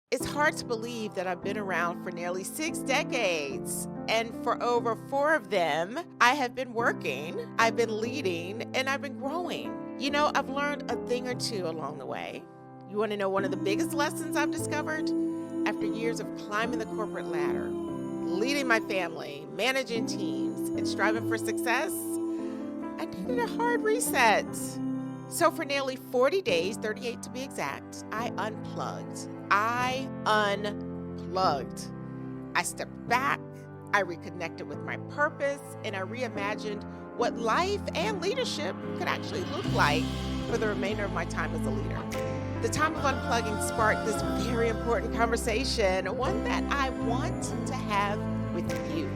It's hard to believe that I've been around for nearly 6 decades. And for over 4 of them, I have been working, I've been leading, and I've been growing. I've learned a thing or two along the way. You want to know one of the biggest lessons I've discovered? After years of climbing the corporate ladder, leading my family, managing teams, and striving for success, I needed a hard reset. So for nearly 40 days, 38 to be exact, I unplugged. I stepped back, I reconnected with my purpose, and I reimagined what life and leadership could actually look like for the remainder of my time as a leader. The time of unplugging sparked this very important conversation, one that I want to have with you.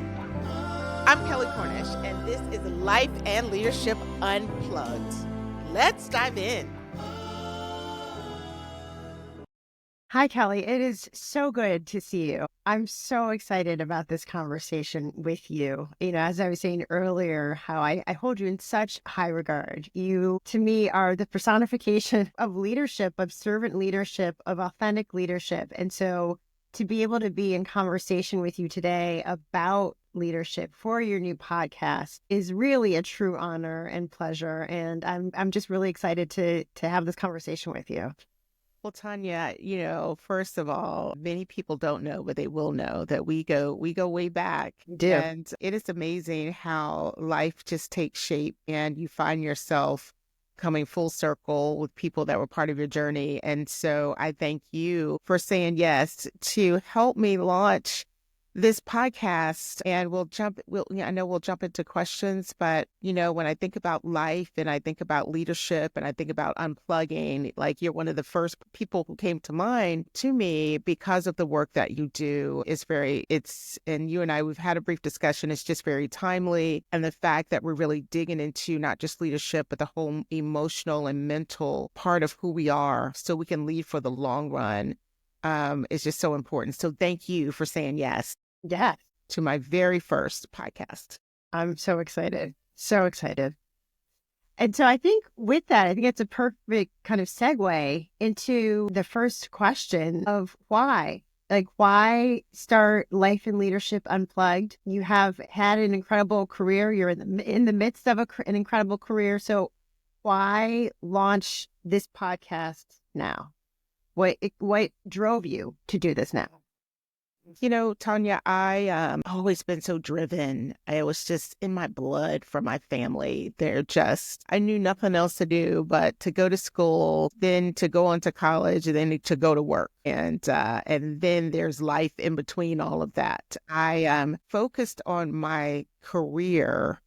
I'm Kelley Cornish, and this is Life and Leadership Unplugged. Let's dive in. Hi, Kelley. It is so good to see you. I'm so excited about this conversation with you. As I was saying earlier, how I hold you in such high regard. You, to me, are the personification of leadership, of servant leadership, of authentic leadership. And so to be able to be in conversation with you today about leadership for your new podcast is really a true honor and pleasure. And I'm just really excited to have this conversation with you. Well, Tonya, first of all, many people don't know, but they will know that we go way back. Do. And it is amazing how life just takes shape and you find yourself coming full circle with people that were part of your journey. And so I thank you for saying yes to help me launch this podcast. And I know we'll jump into questions, but when I think about life and I think about leadership and I think about unplugging, like you're one of the first people who came to mind to me because of the work that you do and you and I, we've had a brief discussion. It's just very timely. And the fact that we're really digging into not just leadership, but the whole emotional and mental part of who we are so we can lead for the long run. Is just so important. So thank you for saying yes. Yes. To my very first podcast. I'm so excited. So excited. And so I think with that, I think it's a perfect kind of segue into the first question of why. Like, why start Life and Leadership Unplugged? You have had an incredible career. You're in the midst of an incredible career. So why launch this podcast now? What drove you to do this now? Tonya, I always been so driven. It was just in my blood from my family. I knew nothing else to do but to go to school, then to go on to college, and then to go to work. And then there's life in between all of that. I focused on my career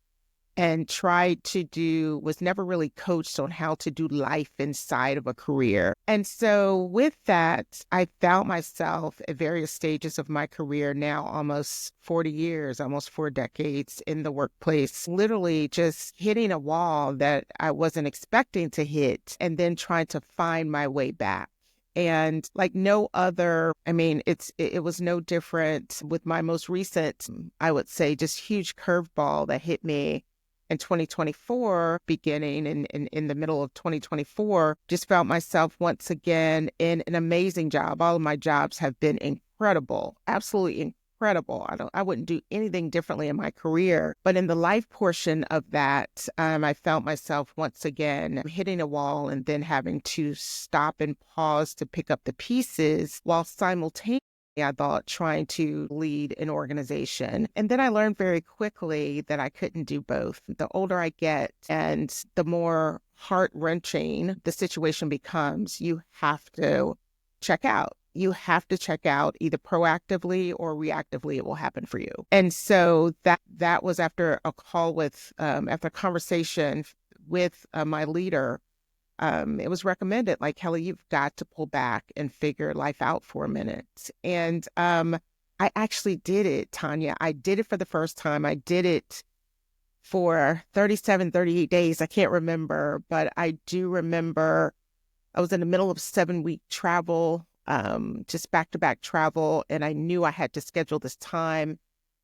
and was never really coached on how to do life inside of a career. And so with that, I found myself at various stages of my career now, almost 40 years, almost 4 decades in the workplace, literally just hitting a wall that I wasn't expecting to hit and then trying to find my way back. And like no other, it was no different with my most recent, I would say, just huge curveball that hit me in 2024, beginning in the middle of 2024, just found myself once again in an amazing job. All of my jobs have been incredible, absolutely incredible. I wouldn't do anything differently in my career. But in the life portion of that, I found myself once again hitting a wall and then having to stop and pause to pick up the pieces while simultaneously I thought trying to lead an organization. And then I learned very quickly that I couldn't do both. The older I get and the more heart-wrenching the situation becomes, you have to check out. You have to check out either proactively or reactively. It will happen for you. And so that was after a call after a conversation with my leader. It was recommended, like, Kelley, you've got to pull back and figure life out for a minute. And I actually did it, Tonya. I did it for the first time. I did it for 37, 38 days. I can't remember, but I do remember I was in the middle of 7-week travel, just back-to-back travel, and I knew I had to schedule this time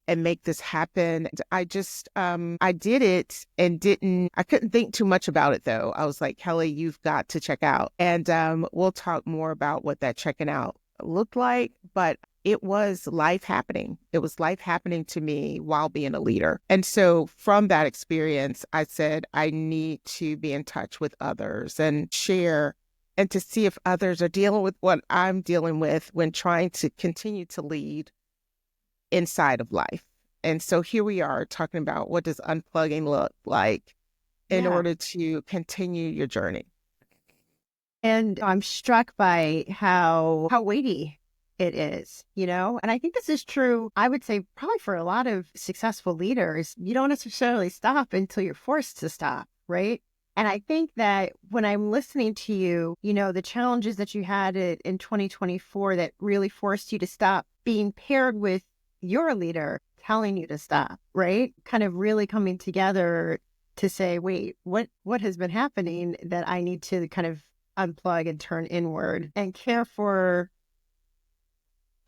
and make this happen. I did it and I couldn't think too much about it though. I was like, Kelley, you've got to check out. And we'll talk more about what that checking out looked like, but it was life happening. It was life happening to me while being a leader. And so from that experience, I said, I need to be in touch with others and share and to see if others are dealing with what I'm dealing with when trying to continue to lead inside of life. And so here we are talking about what does unplugging look like in Yeah. order to continue your journey. And I'm struck by how weighty it is, you know? And I think this is true, I would say, probably for a lot of successful leaders. You don't necessarily stop until you're forced to stop, right? And I think that when I'm listening to you, you know, the challenges that you had in 2024 that really forced you to stop being paired with your leader telling you to stop, right? Kind of really coming together to say, wait, what has been happening that I need to kind of unplug and turn inward and care for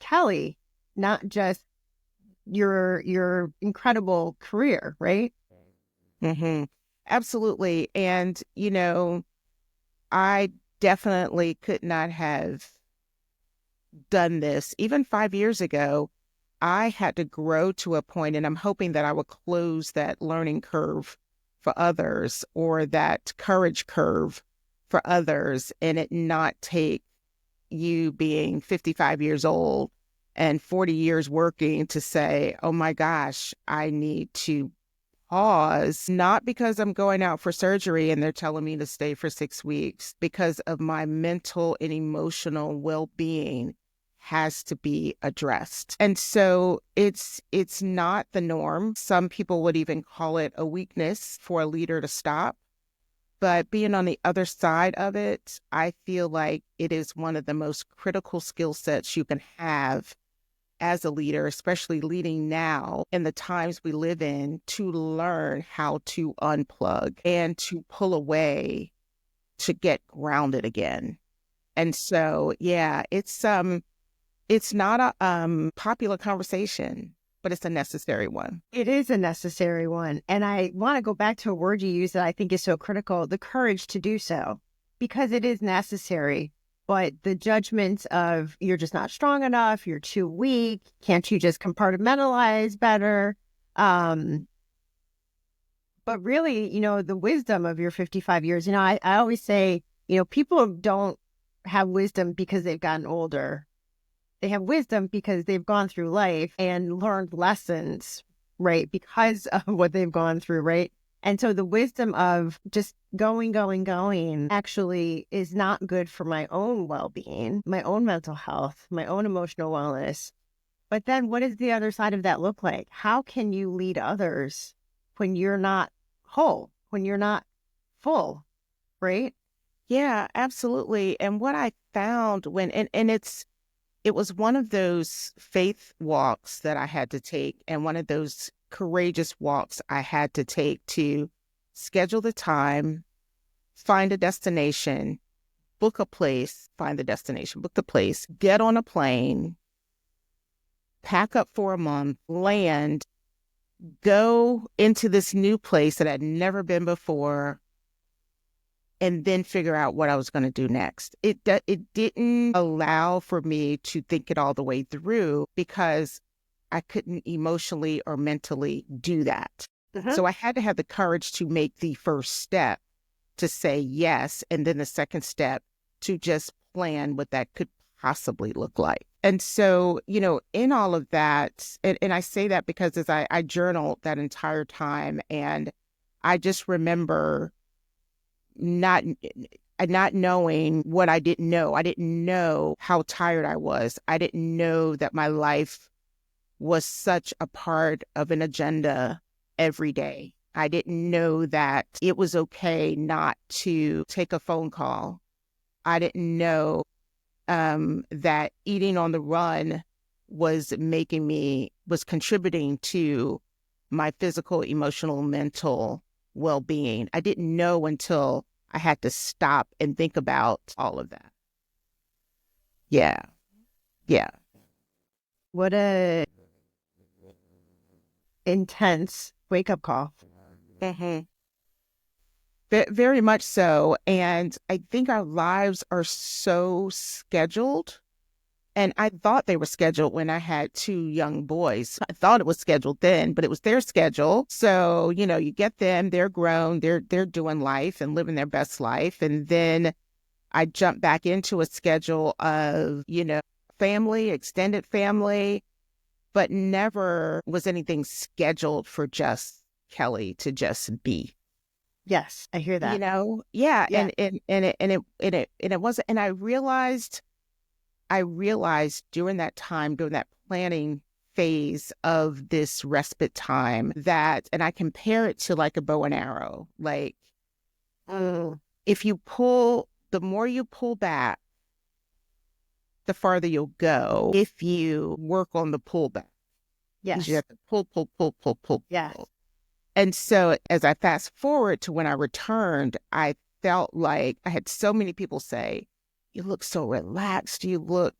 Kelley, not just your incredible career, right? Mm-hmm. Absolutely. And, I definitely could not have done this. Even 5 years ago, I had to grow to a point, and I'm hoping that I will close that learning curve for others or that courage curve for others, and it not take you being 55 years old and 40 years working to say, oh my gosh, I need to pause, not because I'm going out for surgery and they're telling me to stay for 6 weeks, because of my mental and emotional well-being has to be addressed. And so it's not the norm. Some people would even call it a weakness for a leader to stop. But being on the other side of it, I feel like it is one of the most critical skill sets you can have as a leader, especially leading now in the times we live in, to learn how to unplug and to pull away to get grounded again. And so, yeah, it's not a popular conversation, but it's a necessary one. It is a necessary one. And I want to go back to a word you use that I think is so critical, the courage to do so, because it is necessary. But the judgments of you're just not strong enough, you're too weak, can't you just compartmentalize better? Um, but really, you know, the wisdom of your 55 years, you know, I always say, you know, people don't have wisdom because they've gotten older. They have wisdom because they've gone through life and learned lessons, right? Because of what they've gone through, right? And so the wisdom of just going actually is not good for my own well-being, my own mental health, my own emotional wellness. But then what does the other side of that look like? How can you lead others when you're not whole, when you're not full, right? Yeah, absolutely. And what I found and it was one of those faith walks that I had to take and one of those courageous walks I had to take to schedule the time, find a destination, book a place, find the destination, book the place, get on a plane, pack up for a month, land, go into this new place that I'd never been before, and then figure out what I was going to do next. It didn't allow for me to think it all the way through because I couldn't emotionally or mentally do that. Uh-huh. So I had to have the courage to make the first step to say yes, and then the second step to just plan what that could possibly look like. And so, in all of that, and I say that because as I journaled that entire time, and I just remember not not knowing what I didn't know. I didn't know how tired I was. I didn't know that my life was such a part of an agenda every day. I didn't know that it was okay not to take a phone call. I didn't know that eating on the run was contributing to my physical, emotional, mental well-being. I didn't know until I had to stop and think about all of that. Yeah. Yeah. What a intense wake up call. hmm Very much so. And I think our lives are so scheduled And I thought they were scheduled when I had two young boys. I thought it was scheduled then, but it was their schedule. So, you get them, they're grown, they're doing life and living their best life. And then I jumped back into a schedule of, family, extended family, but never was anything scheduled for just Kelley to just be. Yes, I hear that. Yeah, Yeah. and it wasn't. And I realized during that time, during that planning phase of this respite time, that, and I compare it to like a bow and arrow. Like, Mm, if the more you pull back, the farther you'll go if you work on the pullback. Because you yes. have to pull, pull, pull, pull, pull, Yes. pull. And so as I fast forward to when I returned, I felt like I had so many people say, "You look so relaxed. You look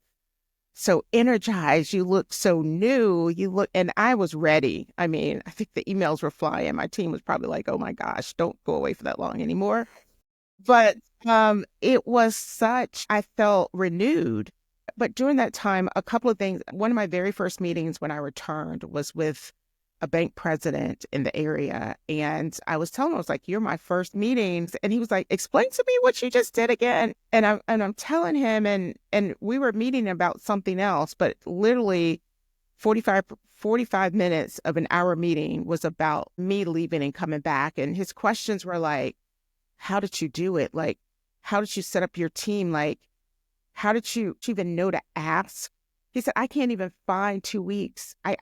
so energized. You look so new. And I was ready. I mean, I think the emails were flying. My team was probably like, "Oh my gosh, don't go away for that long anymore." But it was I felt renewed. But during that time, a couple of things. One of my very first meetings when I returned was with a bank president in the area. And I was telling him, I was like, "You're my first meetings." And he was like, "Explain to me what you just did again." And I'm telling him, and we were meeting about something else, but literally 45 minutes of an hour meeting was about me leaving and coming back. And his questions were like, "How did you do it? Like, how did you set up your team? Like, how did you even know to ask?" He said, "I can't even find 2 weeks. I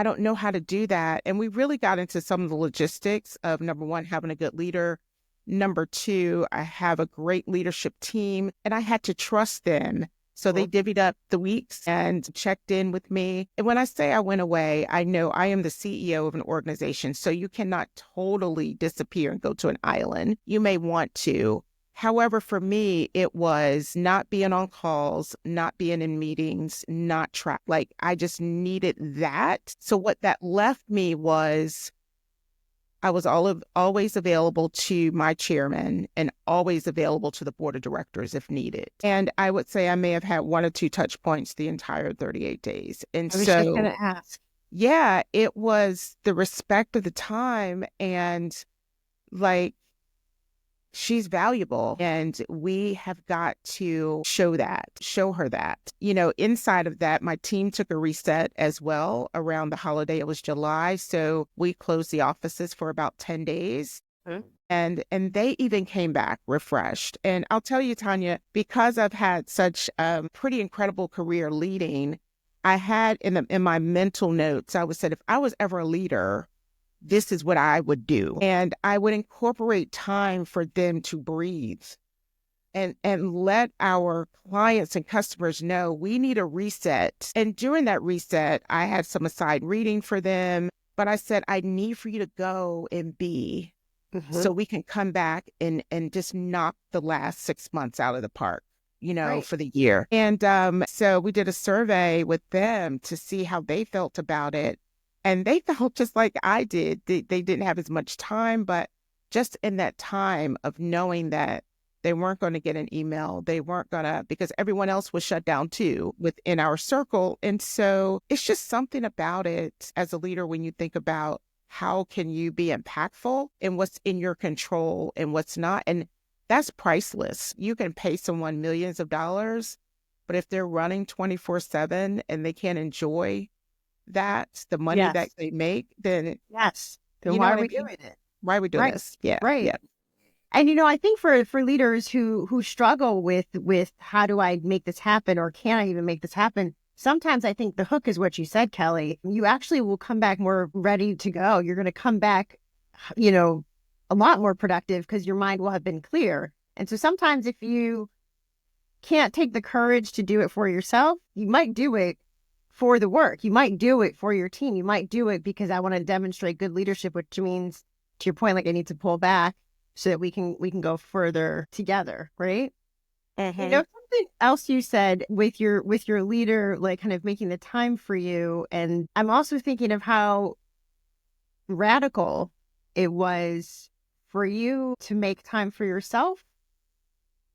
don't know how to do that." And we really got into some of the logistics of, number one, having a good leader. Number two, I have a great leadership team and I had to trust them. So they Mm, divvied up the weeks and checked in with me. And when I say I went away, I know I am the CEO of an organization. So you cannot totally disappear and go to an island. You may want to. However, for me, it was not being on calls, not being in meetings, not track. Like, I just needed that. So what that left me was I was always available to my chairman and always available to the board of directors if needed. And I would say I may have had one or two touch points the entire 38 days. And I was just going so, to ask. yeah, it was the respect of the time, and like, she's valuable and we have got to show her that. Inside of that, my team took a reset as well around the holiday. It was July, so we closed the offices for about 10 days. Mm, And they even came back refreshed. And I'll tell you, Tonya, because I've had such a pretty incredible career leading, I had in my mental notes, I would say, if I was ever a leader, this is what I would do. And I would incorporate time for them to breathe and let our clients and customers know we need a reset. And during that reset, I had some aside reading for them, but I said, I need for you to go and be mm-hmm. so we can come back and just knock the last 6 months out of the park, Right. for the year. And so we did a survey with them to see how they felt about it. And they felt just like I did. They didn't have as much time, but just in that time of knowing that they weren't going to get an email, they weren't going to, because everyone else was shut down too within our circle. And so it's just something about it as a leader when you think about how can you be impactful and what's in your control and what's not. And that's priceless. You can pay someone millions of dollars, but if they're running 24/7 and they can't enjoy the money that Yes. they make, then Yes. Then you know why are what I we mean? doing it? Why are we doing Right. this? Yeah. Right. Yeah. And I think for leaders who struggle with how do I make this happen, or can I even make this happen? Sometimes I think the hook is what you said, Kelley. You actually will come back more ready to go. You're going to come back, you know, a lot more productive because your mind will have been clear. And so sometimes if you can't take the courage to do it for yourself, you might do it for the work. You might do it for your team. You might do it because I want to demonstrate good leadership, which means, to your point, like I need to pull back so that we can go further together, right? Mm-hmm. Something else you said with your leader, like kind of making the time for you, and I'm also thinking of how radical it was for you to make time for yourself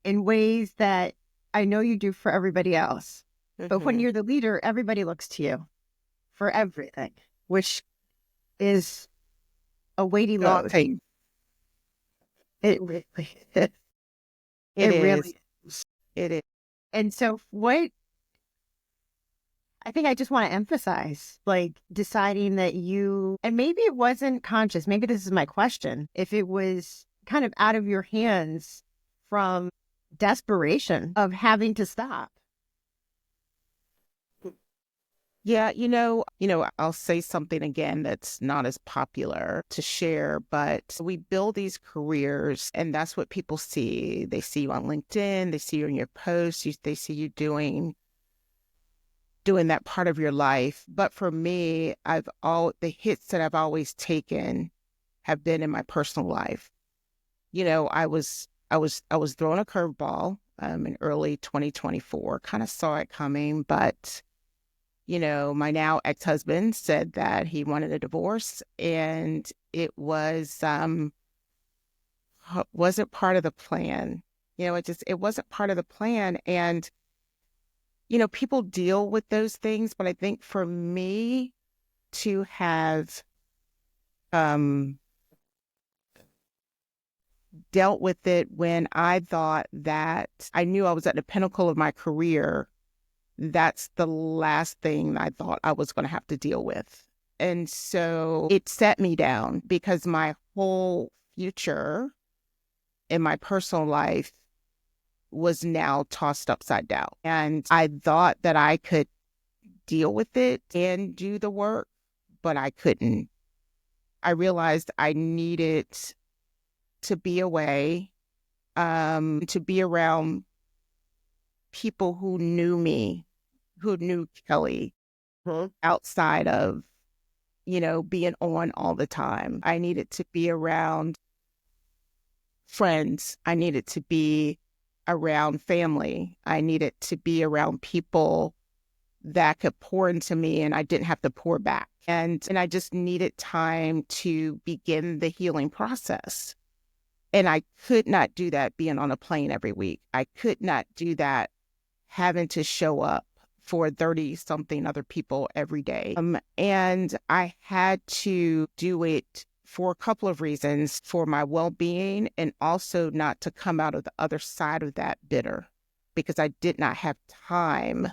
in ways that I know you do for everybody else. But when Mm-hmm. you're the leader, everybody looks to you for everything, which is a weighty load. Daunting. It really, it It is. really is. It is. And so what I think I just want to emphasize, like deciding that you, and maybe it wasn't conscious, maybe this is my question, if it was kind of out of your hands from desperation of having to stop. Yeah, I'll say something again that's not as popular to share, but we build these careers and that's what people see. They see you on LinkedIn, they see you in your posts, they see you doing that part of your life. But for me, the hits that I've always taken have been in my personal life. I was thrown a curveball in early 2024, kind of saw it coming, but my now ex-husband said that he wanted a divorce and it wasn't part of the plan. It wasn't part of the plan. And, people deal with those things, but I think for me to have um, dealt with it when I thought that I knew I was at the pinnacle of my career, that's the last thing I thought I was going to have to deal with. And so it set me down because my whole future in my personal life was now tossed upside down. And I thought that I could deal with it and do the work, but I couldn't. I realized I needed to be away, to be around people who knew me, who knew Kelley outside of, being on all the time. I needed to be around friends. I needed to be around family. I needed to be around people that could pour into me and I didn't have to pour back. And I just needed time to begin the healing process. And I could not do that being on a plane every week. I could not do that having to show up for 30 something other people every day. And I had to do it for a couple of reasons, for my well-being and also not to come out of the other side of that bitter, because I did not have time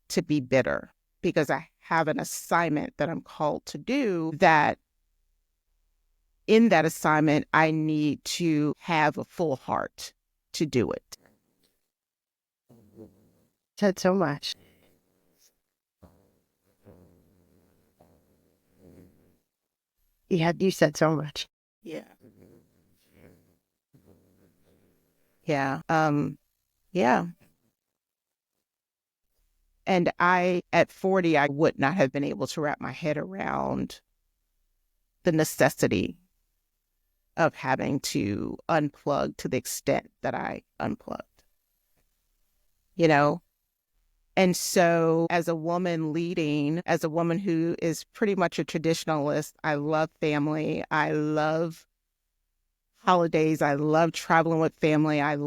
to be bitter, because I have an assignment that I'm called to do, that in that assignment, I need to have a full heart to do it. Said so much. You said so much. Yeah. Yeah. Yeah. And at 40, I would not have been able to wrap my head around the necessity of having to unplug to the extent that I unplugged, you know? And so as a woman leading, as a woman who is pretty much a traditionalist, I love family. I love holidays. I love traveling with family. I've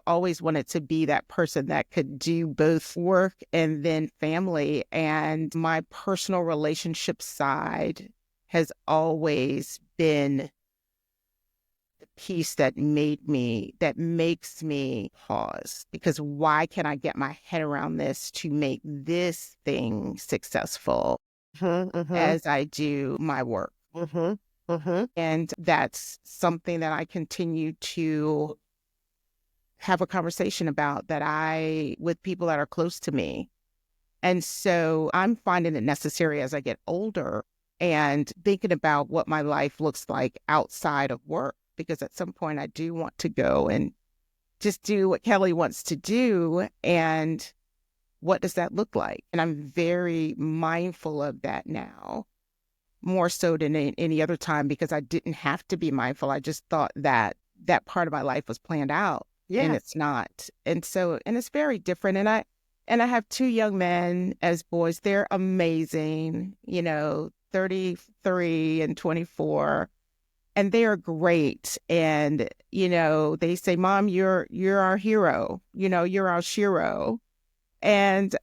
always wanted to be that person that could do both work and then family. And my personal relationship side has always been the piece that makes me pause, because why can I get my head around this to make this thing successful as I do my work? And that's something that I continue to have a conversation about with people that are close to me. And so I'm finding it necessary as I get older and thinking about what my life looks like outside of work, because at some point I do want to go and just do what Kelley wants to do. And what does that look like? And I'm very mindful of that now, more so than any other time, because I didn't have to be mindful. I just thought that that part of my life was planned out, and it's not. And it's very different. And I have two young men as boys. They're amazing, 33 and 24, and they are great. And, they say, Mom, you're our hero, you're our shiro. And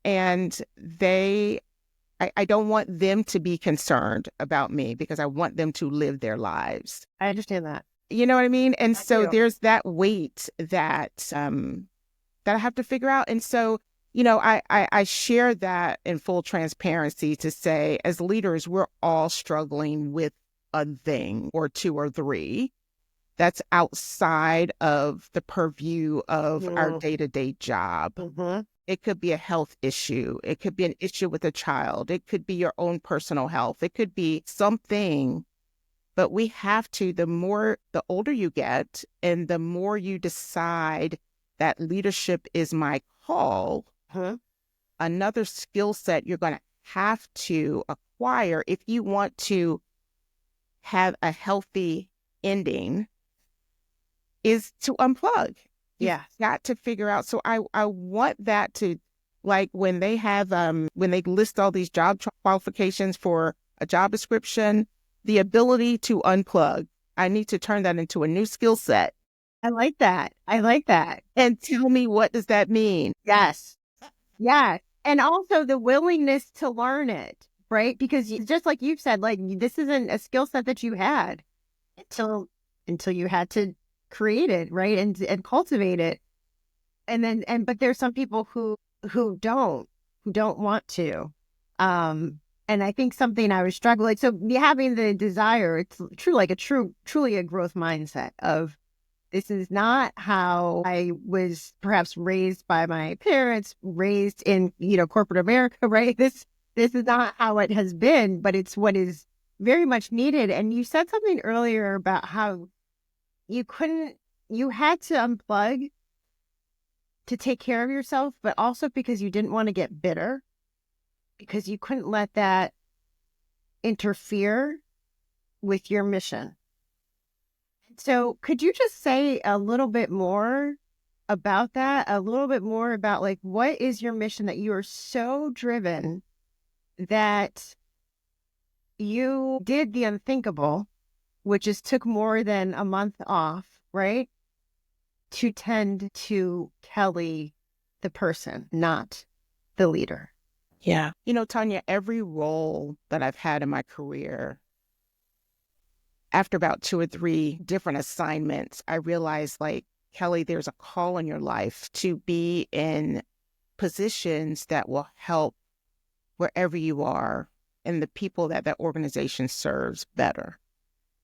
and I don't want them to be concerned about me because I want them to live their lives. I understand that. You know what I mean? And I so do. there's that weight that I have to figure out. And so, I share that in full transparency to say, as leaders, we're all struggling with a thing or two or three that's outside of the purview of our Mm-hmm. day-to-day job. Mm-hmm. It could be a health issue. It could be an issue with a child. It could be your own personal health. It could be something. But we have to, the older you get and the more you decide that leadership is my call, another skill set you're going to have to acquire if you want to have a healthy ending is to unplug. You've Yeah. got to figure out. So I want that to, like, when they have, when they list all these job qualifications for a job description, the ability to unplug. I need to turn that into a new skill set. I like that. I like that. And tell me, what does that mean? Yes. Yeah. And also the willingness to learn it, right? Because just like you've said, like this isn't a skill set that you had until you had to create it, right? And cultivate it. But there's some people who don't want to. And I think something I was struggling. So having the desire, it's truly a growth mindset of this is not how I was perhaps raised by my parents, raised in, corporate America, right? This is not how it has been, but it's what is very much needed. And you said something earlier about how you had to unplug to take care of yourself, but also because you didn't want to get bitter, because you couldn't let that interfere with your mission. So could you just say a little bit more about that? A little bit more about like, what is your mission that you are so driven that you did the unthinkable, which is took more than a month off, right? To tend to Kelley, the person, not the leader. Yeah. Tonya, every role that I've had in my career, after about two or three different assignments, I realized, like, Kelley, there's a call in your life to be in positions that will help wherever you are and the people that that organization serves better.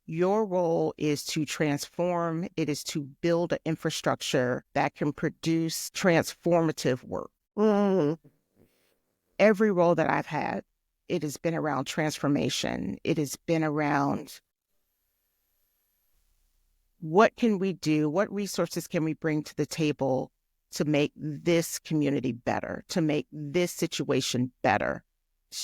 Your role is to transform, it is to build an infrastructure that can produce transformative work. Mm. Every role that I've had, it has been around transformation. It has been around what can we do? What resources can we bring to the table to make this community better, to make this situation better,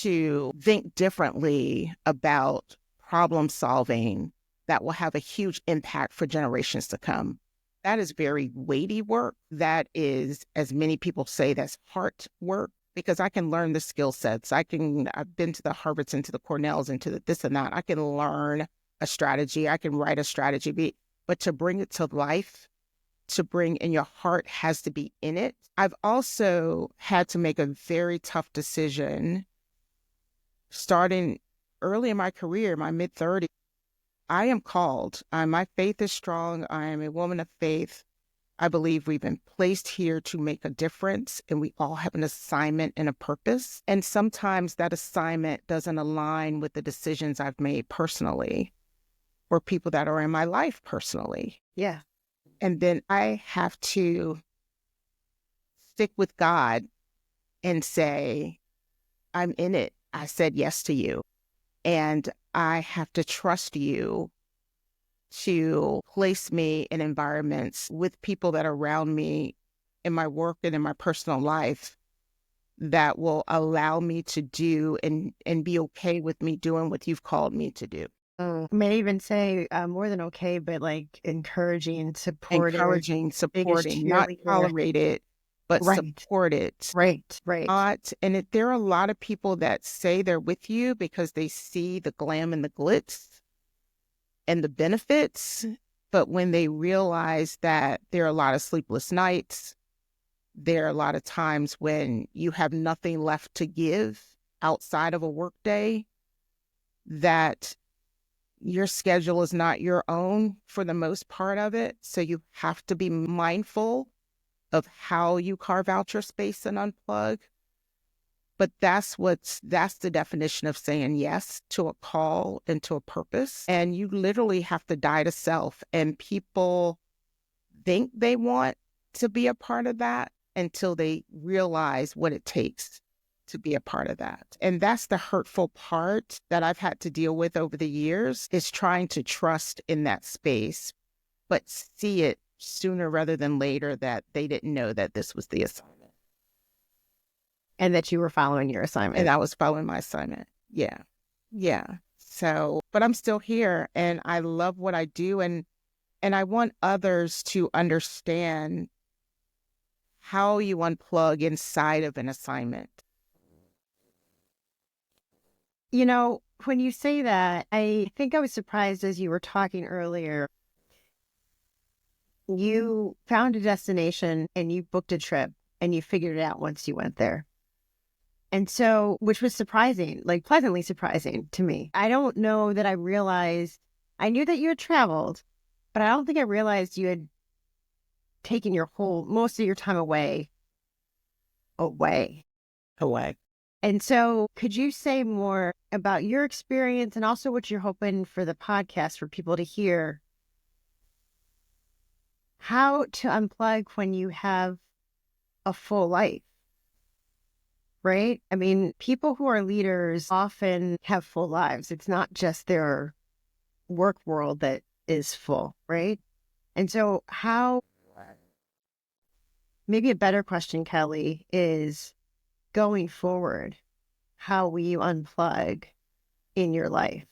to think differently about problem solving that will have a huge impact for generations to come. That is very weighty work. That is, as many people say, that's heart work, because I can learn the skill sets. I've been to the Harvards and to the Cornells and to the this and that. I can learn a strategy. I can write a strategy, but to bring it to life, to bring in your heart has to be in it. I've also had to make a very tough decision starting early in my career, my mid-30s. I am called. My faith is strong. I am a woman of faith. I believe we've been placed here to make a difference, and we all have an assignment and a purpose. And sometimes that assignment doesn't align with the decisions I've made personally or people that are in my life personally. Yeah. And then I have to stick with God and say, I'm in it. I said yes to you. And I have to trust you to place me in environments with people that are around me in my work and in my personal life that will allow me to do and be okay with me doing what you've called me to do. May even say more than okay, but like encouraging, supportive, Encouraging, biggest supporting, not cheerleader. tolerate it, but Right, support it. right. Not, and there are a lot of people that say they're with you because they see the glam and the glitz and the benefits, But when they realize that there are a lot of sleepless nights, there are a lot of times when you have nothing left to give outside of a work day, that your schedule is not your own for the most part of it. So you have to be mindful of how you carve out your space and unplug. But that's the definition of saying yes to a call and to a purpose. And you literally have to die to self. And people think they want to be a part of that until they realize what it takes to be a part of that. And that's the hurtful part that I've had to deal with over the years, is trying to trust in that space, but see it sooner rather than later that they didn't know that this was the assignment. And that you were following your assignment. And I was following my assignment. Yeah. Yeah. So, but I'm still here and I love what I do. And I want others to understand how you unplug inside of an assignment. You know, when you say that, I think I was surprised as you were talking earlier. You found a destination and you booked a trip and you figured it out once you went there. And so, which was surprising, like pleasantly surprising to me. I don't know that I realized, I knew that you had traveled, but I don't think I realized you had taken most of your time away. And so could you say more about your experience and also what you're hoping for the podcast for people to hear? How to unplug when you have a full life, right? I mean, people who are leaders often have full lives. It's not just their work world that is full, right? And so maybe a better question, Kelley, is going forward, how will you unplug in your life?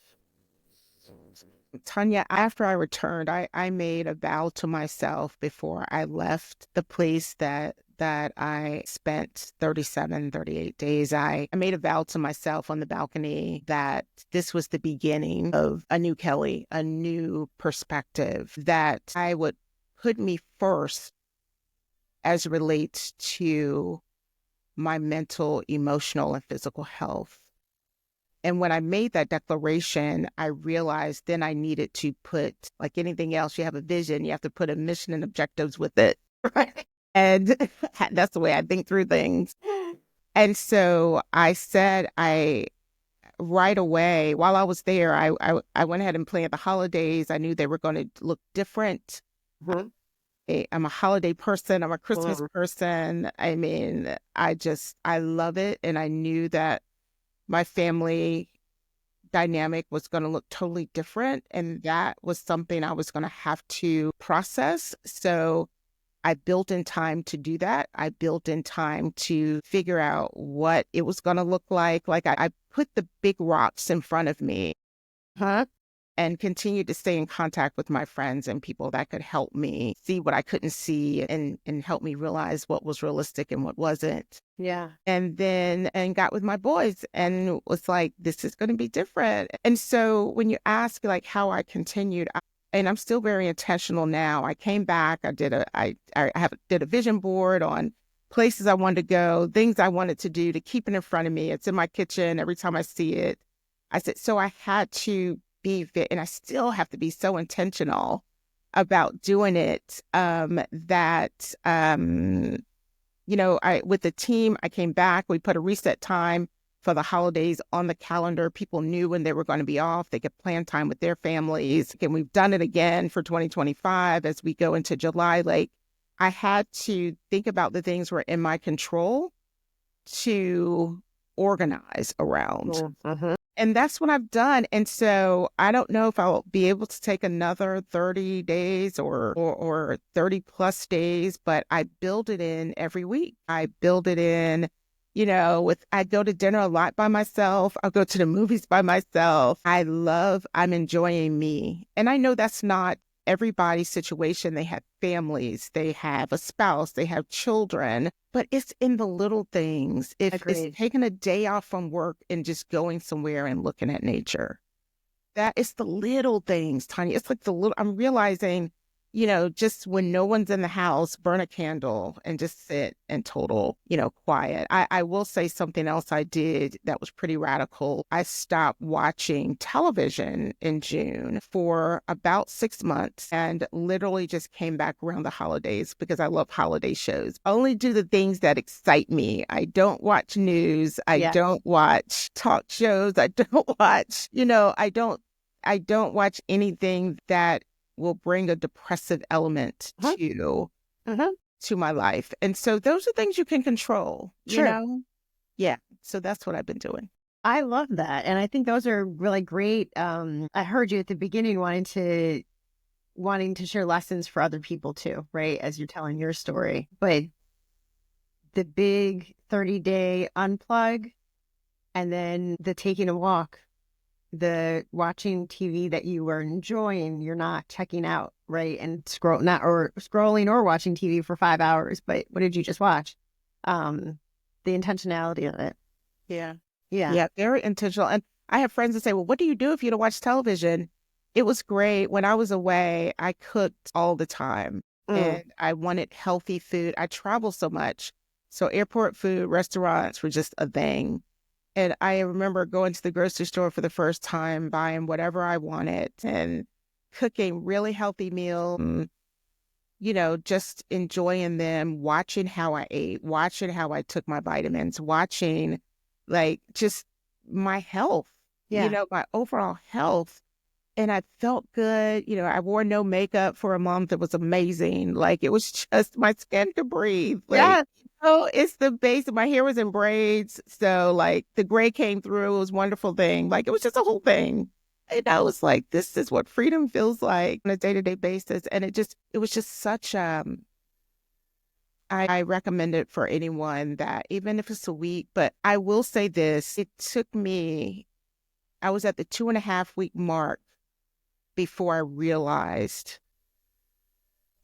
Tonya, after I returned, I made a vow to myself before I left the place that I spent 38 days. I made a vow to myself on the balcony that this was the beginning of a new Kelley, a new perspective, that I would put me first as it relates to my mental, emotional, and physical health. And when I made that declaration, I realized then I needed to put, like anything else, you have a vision, you have to put a mission and objectives with it. Right. And that's the way I think through things. And so I said, right away, while I was there, I went ahead and planned the holidays. I knew they were going to look different. Mm-hmm. I'm a holiday person. I'm a Christmas person. I mean, I love it. And I knew that my family dynamic was going to look totally different. And that was something I was going to have to process. So I built in time to do that. I built in time to figure out what it was going to look like. Like I put the big rocks in front of me. And continued to stay in contact with my friends and people that could help me see what I couldn't see and help me realize what was realistic and what wasn't. Yeah. And got with my boys and was like, this is going to be different. And so when you ask like how I continued, and I'm still very intentional now. I came back, I did a vision board on places I wanted to go, things I wanted to do to keep it in front of me. It's in my kitchen every time I see it. I said, so I had to be fit, and I still have to be so intentional about doing it. With the team, I came back, we put a reset time for the holidays on the calendar. People knew when they were going to be off. They could plan time with their families. And we've done it again for 2025 as we go into July. Like, I had to think about the things were in my control to organize around. Mm-hmm. And that's what I've done. And so I don't know if I'll be able to take another 30 days or 30 plus days, but I build it in every week. I build it in, I go to dinner a lot by myself. I'll go to the movies by myself. I'm enjoying me. And I know that's not everybody's situation. They have families, they have a spouse, they have children, but it's in the little things. If Agreed. It's taking a day off from work and just going somewhere and looking at nature, That it's the little things, Tanya. It's like the little, I'm realizing, just when no one's in the house, burn a candle and just sit in total, quiet. I will say something else I did that was pretty radical. I stopped watching television in June for about 6 months and literally just came back around the holidays because I love holiday shows. I only do the things that excite me. I don't watch news. I Yeah. don't watch talk shows. I don't watch, I don't watch anything that will bring a depressive element Uh-huh. Uh-huh. to my life. And so those are things you can control, Sure. Yeah. So that's what I've been doing. I love that. And I think those are really great. I heard you at the beginning wanting to share lessons for other people too, right? As you're telling your story. But the big 30-day unplug and then the taking a walk, the watching TV that you were enjoying, you're not checking out, right? And scrolling or watching TV for 5 hours, but what did you just watch? The intentionality of it. Yeah. Yeah. Yeah. Very intentional. And I have friends that say, well, what do you do if you don't watch television? It was great. When I was away, I cooked all the time Mm. and I wanted healthy food. I travel so much. So airport food, restaurants were just a thing. And I remember going to the grocery store for the first time, buying whatever I wanted and cooking really healthy meals, just enjoying them, watching how I ate, watching how I took my vitamins, watching like just my health, Yeah. my overall health. And I felt good. I wore no makeup for a month. It was amazing. Like it was just my skin could breathe. Like, Yeah. it's the base. My hair was in braids. So like the gray came through. It was a wonderful thing. Like it was just a whole thing. And I was like, this is what freedom feels like on a day-to-day basis. And it was just such, I recommend it for anyone that even if it's a week, but I will say this, I was at the 2.5 week mark before I realized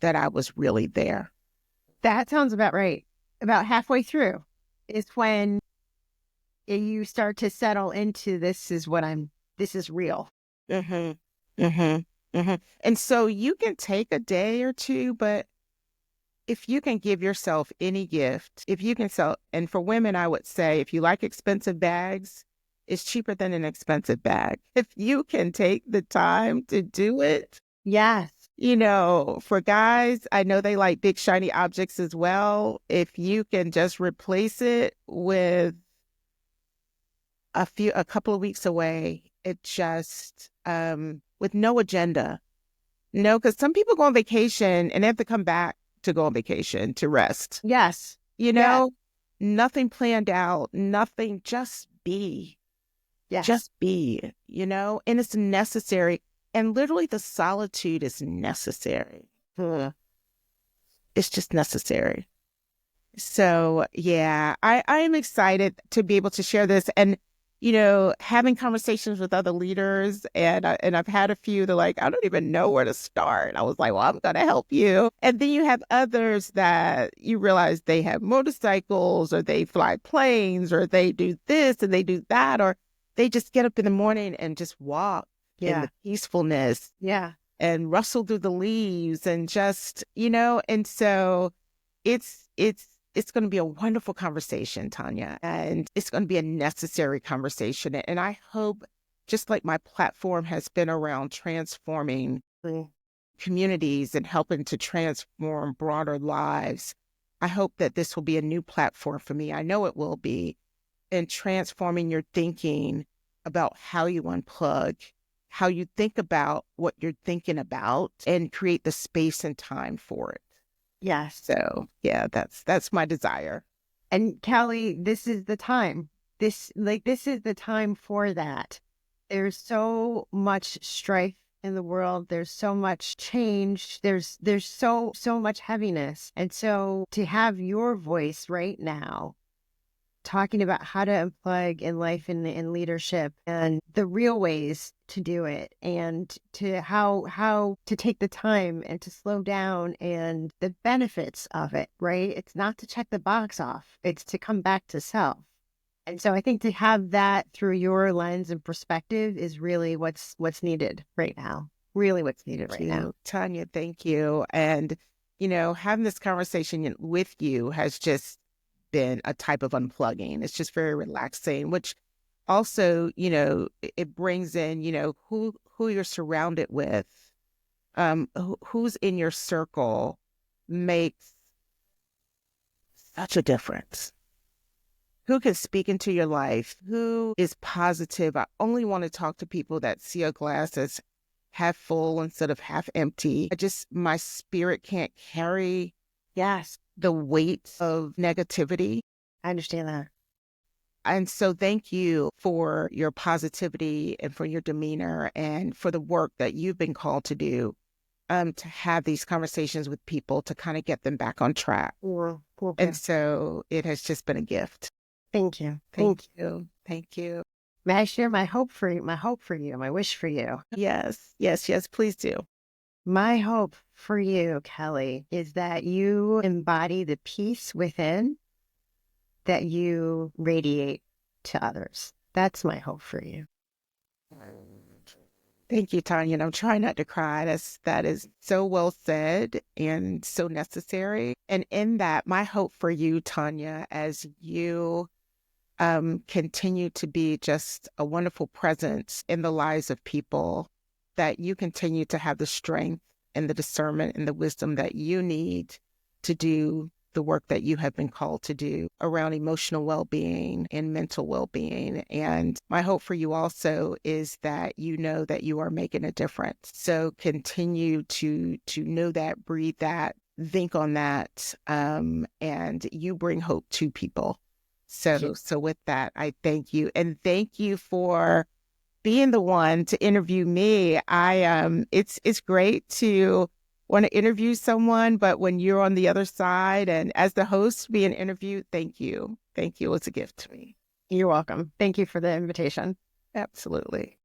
that I was really there. That sounds about right. About halfway through is when you start to settle into this is real. Mm-hmm. Mm-hmm. Mm-hmm. And so you can take a day or two, but if you can give yourself any gift, if you can sell, and for women, I would say if you like expensive bags, it's cheaper than an expensive bag. If you can take the time to do it, Yes. for guys, I know they like big shiny objects as well. If you can just replace it with a couple of weeks away, it just with no agenda. No, because some people go on vacation and they have to come back to go on vacation to rest. Yes. You Yeah. know, nothing planned out, nothing, just be. Yes. Just be, and it's necessary. And literally the solitude is necessary. It's just necessary. So yeah, I am excited to be able to share this and, having conversations with other leaders and I've had a few that like, I don't even know where to start. I was like, well, I'm going to help you. And then you have others that you realize they have motorcycles or they fly planes or they do this and they do that, or they just get up in the morning and just walk in Yeah. the peacefulness Yeah. and rustle through the leaves and just, and so it's going to be a wonderful conversation, Tonya, and it's going to be a necessary conversation. And I hope, just like my platform has been around transforming communities and helping to transform broader lives, I hope that this will be a new platform for me. I know it will be in transforming your thinking about how you unplug, how you think about what you're thinking about, and create the space and time for it. Yes. So yeah, that's my desire. And Kelley, this is the time. This is the time for that. There's so much strife in the world. There's so much change. There's so much heaviness. And so to have your voice right now talking about how to unplug in life and in leadership and the real ways to do it and to how to take the time and to slow down and the benefits of it, right? It's not to check the box off. It's to come back to self. And so I think to have that through your lens and perspective is really what's needed right now. Really what's needed Thank right now. you, Tonya. Thank you. And, having this conversation with you has just been a type of unplugging. It's just very relaxing, which also, it brings in, who you're surrounded with, who's in your circle makes such a difference. Who can speak into your life? Who is positive? I only want to talk to people that see a glass as half full instead of half empty. My spirit can't carry Yes, the weight of negativity. I understand that. And so thank you for your positivity and for your demeanor and for the work that you've been called to do, to have these conversations with people to kind of get them back on track. And Okay. so it has just been a gift. Thank you. Thank you. Thank you. May I share my hope for you, my wish for you? Yes, yes, yes, please do. My hope for you, Kelley, is that you embody the peace within that you radiate to others. That's my hope for you. Thank you, Tonya. And I'm trying not to cry. That is so well said and so necessary. And in that, my hope for you, Tonya, as you continue to be just a wonderful presence in the lives of people, that you continue to have the strength and the discernment and the wisdom that you need to do the work that you have been called to do around emotional well-being and mental well-being. And my hope for you also is that you know that you are making a difference. So continue to know that, breathe that, think on that, and you bring hope to people. So with that, I thank you, and thank you for being the one to interview me. It's great to want to interview someone, but when you're on the other side and as the host being interviewed, thank you. Thank you. It's a gift to me. You're welcome. Thank you for the invitation. Absolutely.